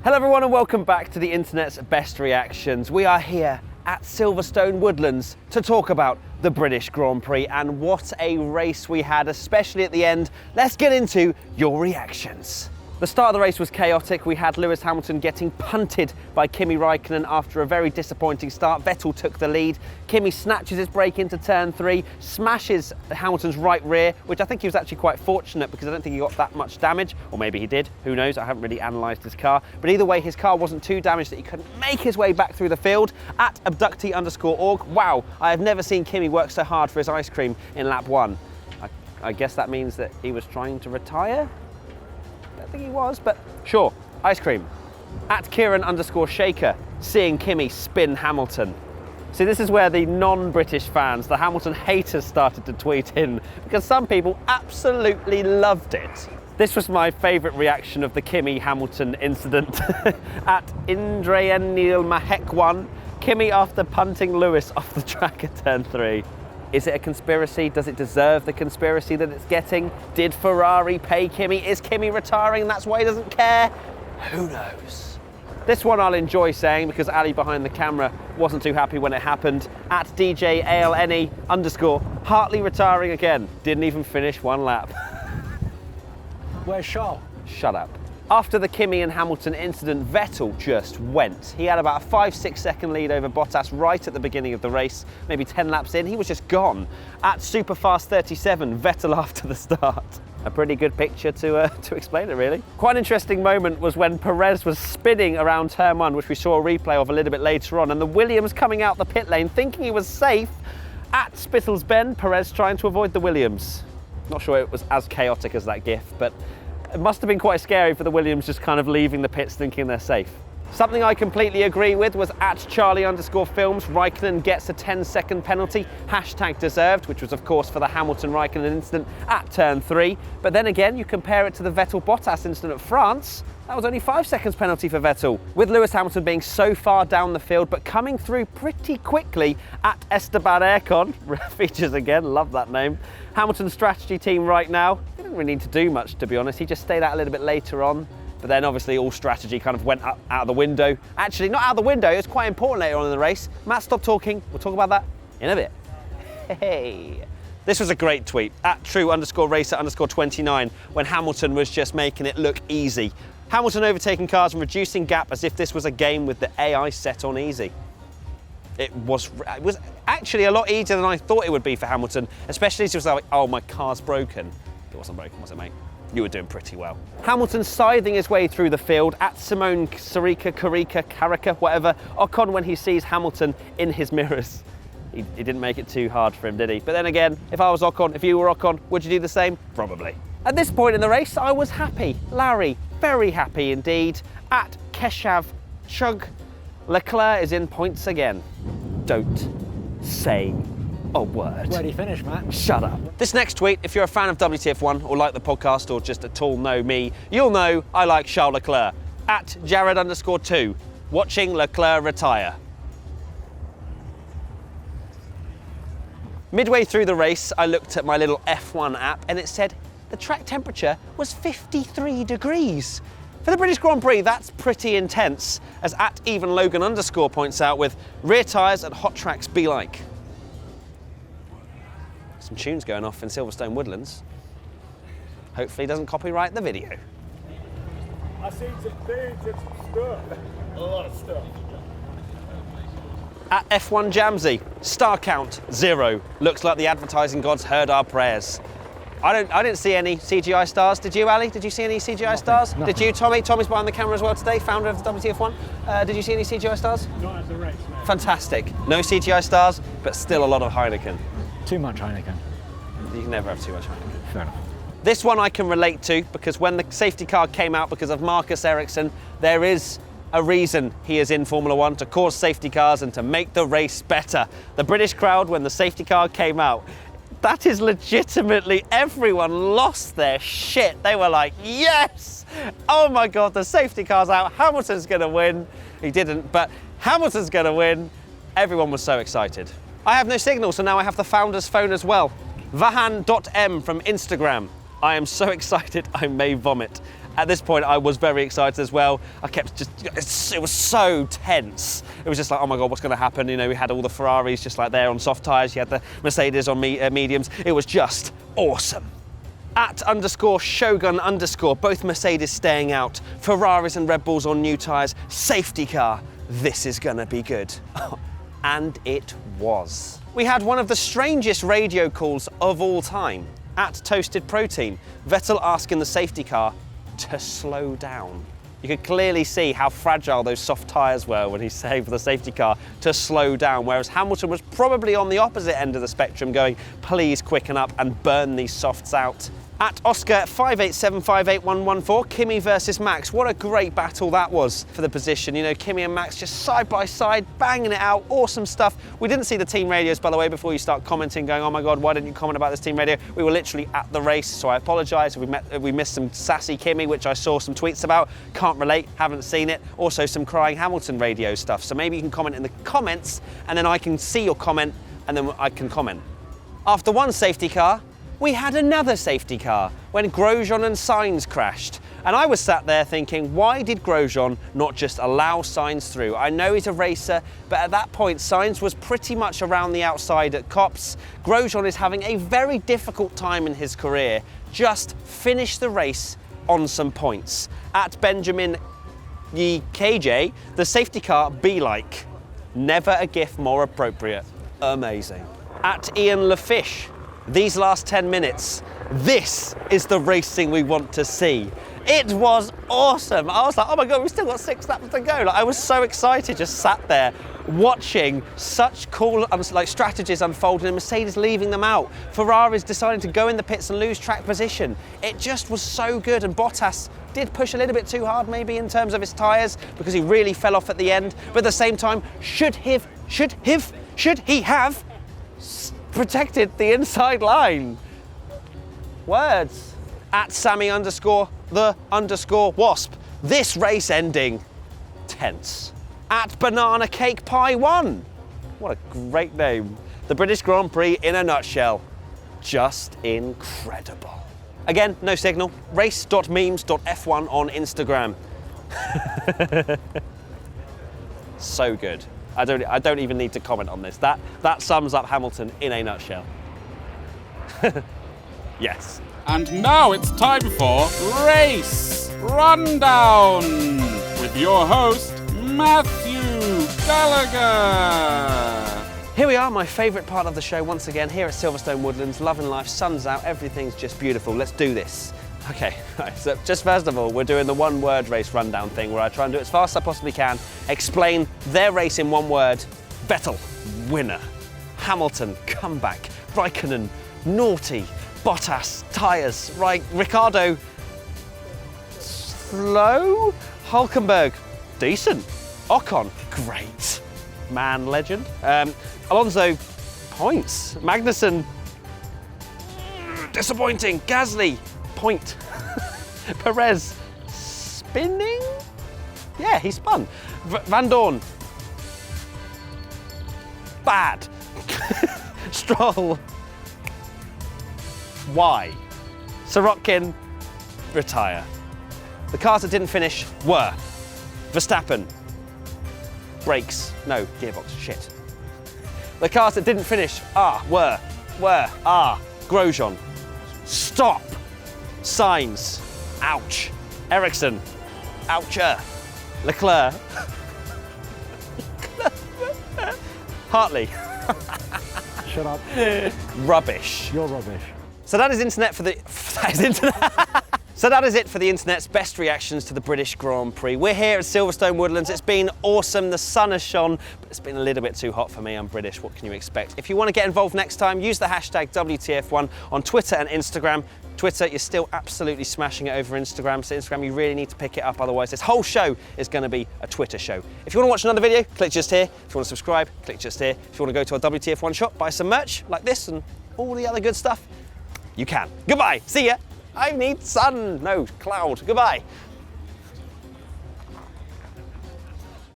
Hello everyone and welcome back to the internet's best reactions. We are here at Silverstone Woodlands to talk about the British Grand Prix, and what a race we had, especially at the end. Let's get into your reactions. The start of the race was chaotic. We had Lewis Hamilton getting punted by Kimi Räikkönen after a very disappointing start. Vettel took the lead. Kimi snatches his brake into turn 3, smashes Hamilton's right rear, which I think he was actually quite fortunate because I don't think he got that much damage, or maybe he did, who knows, I haven't really analysed his car. But either way, his car wasn't too damaged that he couldn't make his way back through the field. At abductee_org, wow, I have never seen Kimi work so hard for his ice cream in lap 1. I guess that means that he was trying to retire? I think he was, but sure, ice cream. At Kieran_Shaker, seeing Kimi spin Hamilton. See, this is where the non-British fans, the Hamilton haters, started to tweet in, because some people absolutely loved it. This was my favourite reaction of the Kimi Hamilton incident. At Indrayanil Mahek1, Kimi after punting Lewis off the track at turn 3. Is it a conspiracy? Does it deserve the conspiracy that it's getting? Did Ferrari pay Kimi? Is Kimi retiring and that's why he doesn't care? Who knows? This one I'll enjoy saying because Ali behind the camera wasn't too happy when it happened. At DJALNE_, Hartley retiring again. Didn't even finish one lap. Where's Charles? Shut up. After the Kimi and Hamilton incident, Vettel just went. He had about a 5-6 second lead over Bottas right at the beginning of the race, maybe 10 laps in, he was just gone. At Superfast37, Vettel after the start. A pretty good picture to explain it, really. Quite an interesting moment was when Perez was spinning around turn 1, which we saw a replay of a little bit later on, and the Williams coming out the pit lane thinking he was safe. At Spittlesben, Perez trying to avoid the Williams. Not sure it was as chaotic as that gif, but it must have been quite scary for the Williams just kind of leaving the pits thinking they're safe. Something I completely agree with was at Charlie_Films, Räikkönen gets a 10-second penalty, #deserved, which was of course for the Hamilton-Räikkönen incident at turn 3. But then again, you compare it to the Vettel-Bottas incident at France, that was only 5 seconds penalty for Vettel, with Lewis Hamilton being so far down the field but coming through pretty quickly. At Esteban Aircon, features again, love that name. Hamilton's strategy team right now, he didn't really need to do much to be honest, he just stayed out a little bit later on. But then obviously all strategy kind of went up, out of the window. Actually, not out of the window, it was quite important later on in the race. Matt, stop talking, we'll talk about that in a bit. Hey. This was a great tweet, at True_Racer_29, when Hamilton was just making it look easy. Hamilton overtaking cars and reducing gap as if this was a game with the AI set on easy. It was actually a lot easier than I thought it would be for Hamilton, especially as he was like, oh, my car's broken. It wasn't broken, was it, mate? You were doing pretty well. Hamilton scything his way through the field. At Simone Carica, whatever. Ocon when he sees Hamilton in his mirrors. He didn't make it too hard for him, did he? But then again, if I was Ocon, if you were Ocon, would you do the same? Probably. At this point in the race, I was happy. Larry, very happy indeed. At Keshav Chug, Leclerc is in points again. Don't say a word. Where did he finish, Matt? Shut up. This next tweet, if you're a fan of WTF1 or like the podcast or just at all know me, you'll know I like Charles Leclerc. At Jared_2, watching Leclerc retire. Midway through the race, I looked at my little F1 app and it said the track temperature was 53 degrees. For the British Grand Prix, that's pretty intense, as at @EvenLogan_ points out with rear tyres at hot tracks be like. Some tunes going off in Silverstone Woodlands. Hopefully he doesn't copyright the video. I seen some things and some stuff. A lot of stuff. At F1 Jamsey, star count 0. Looks like the advertising gods heard our prayers. I didn't see any CGI stars. Did you, Ali? Did you see any CGI stars? Nothing. Did you, Tommy? Tommy's behind the camera as well today, founder of the WTF1. Did you see any CGI stars? Not at the race, no. Fantastic. No CGI stars, but still a lot of Heineken. Too much Heineken. You can never have too much Heineken. Fair enough. This one I can relate to because when the safety car came out because of Marcus Ericsson, there is a reason he is in Formula One, to cause safety cars and to make the race better. The British crowd, when the safety car came out, that is legitimately, everyone lost their shit. They were like, yes! Oh my God, the safety car's out, Hamilton's gonna win. He didn't, but Hamilton's gonna win. Everyone was so excited. I have no signal, so now I have the founder's phone as well. Vahan.m from Instagram. I am so excited I may vomit. At this point, I was very excited as well. It was so tense. It was just like, oh my God, what's going to happen? You know, we had all the Ferraris just like there on soft tyres. You had the Mercedes on mediums. It was just awesome. @_Shogun_, both Mercedes staying out, Ferraris and Red Bulls on new tyres, safety car, this is gonna be good. And it was. We had one of the strangest radio calls of all time. @Toasted Protein, Vettel asking the safety car to slow down. You could clearly see how fragile those soft tyres were when he's saying for the safety car to slow down, whereas Hamilton was probably on the opposite end of the spectrum going, please quicken up and burn these softs out. @Oscar58758114, Kimi versus Max. What a great battle that was for the position. You know, Kimi and Max just side by side, banging it out, awesome stuff. We didn't see the team radios, by the way, before you start commenting, going, oh my God, why didn't you comment about this team radio? We were literally at the race, so I apologise. We missed some sassy Kimi, which I saw some tweets about. Can't relate, haven't seen it. Also some crying Hamilton radio stuff. So maybe you can comment in the comments, and then I can see your comment, and then I can comment. After one safety car, we had another safety car when Grosjean and Sainz crashed. And I was sat there thinking, why did Grosjean not just allow Sainz through? I know he's a racer, but at that point, Sainz was pretty much around the outside at Copse. Grosjean is having a very difficult time in his career. Just finish the race on some points. @Benjamin KJ, the safety car be like. Never a gif more appropriate. Amazing. @Ian Lafish, these last 10 minutes, this is the racing we want to see. It was awesome. I was like, oh my God, we've still got 6 laps to go. Like, I was so excited, just sat there watching such cool strategies unfold and Mercedes leaving them out. Ferraris deciding to go in the pits and lose track position. It just was so good, and Bottas did push a little bit too hard maybe in terms of his tyres because he really fell off at the end. But at the same time, should he have protected the inside line? Words. @Sammy_the_wasp. This race ending tense. @Banana Cake Pie 1. What a great name. The British Grand Prix in a nutshell. Just incredible. Again, no signal. Race.memes.f1 on Instagram. So good. I don't even need to comment on this. That sums up Hamilton in a nutshell. Yes. And now it's time for Race Rundown with your host, Matthew Gallagher. Here we are, my favourite part of the show once again, here at Silverstone Woodlands, loving life, sun's out, everything's just beautiful. Let's do this. Okay, right, so just first of all, we're doing the one-word race rundown thing where I try and do it as fast as I possibly can, explain their race in one word. Vettel, winner. Hamilton, comeback. Raikkonen, naughty. Bottas, tyres. Ricciardo, slow. Hulkenberg, decent. Ocon, great. Man, legend. Alonso, points. Magnussen, disappointing. Gasly, point. Perez, spinning? Yeah, he spun. Van Dorn, bad. Stroll, why? Sorokin, retire. The cars that didn't finish were Verstappen, brakes, no, gearbox, shit. The cars that didn't finish were Grosjean, stop. Sainz, ouch. Ericsson, oucher. Leclerc, Hartley, Shut up. rubbish. You're rubbish. So that is internet for the. So that is it for the internet's best reactions to the British Grand Prix. We're here at Silverstone Woodlands. It's been awesome. The sun has shone, but it's been a little bit too hot for me. I'm British. What can you expect? If you want to get involved next time, use the hashtag WTF1 on Twitter and Instagram. Twitter, you're still absolutely smashing it over Instagram. So Instagram, you really need to pick it up. Otherwise, this whole show is going to be a Twitter show. If you want to watch another video, click just here. If you want to subscribe, click just here. If you want to go to our WTF1 shop, buy some merch like this and all the other good stuff, you can. Goodbye. See ya. I need sun. No, cloud. Goodbye.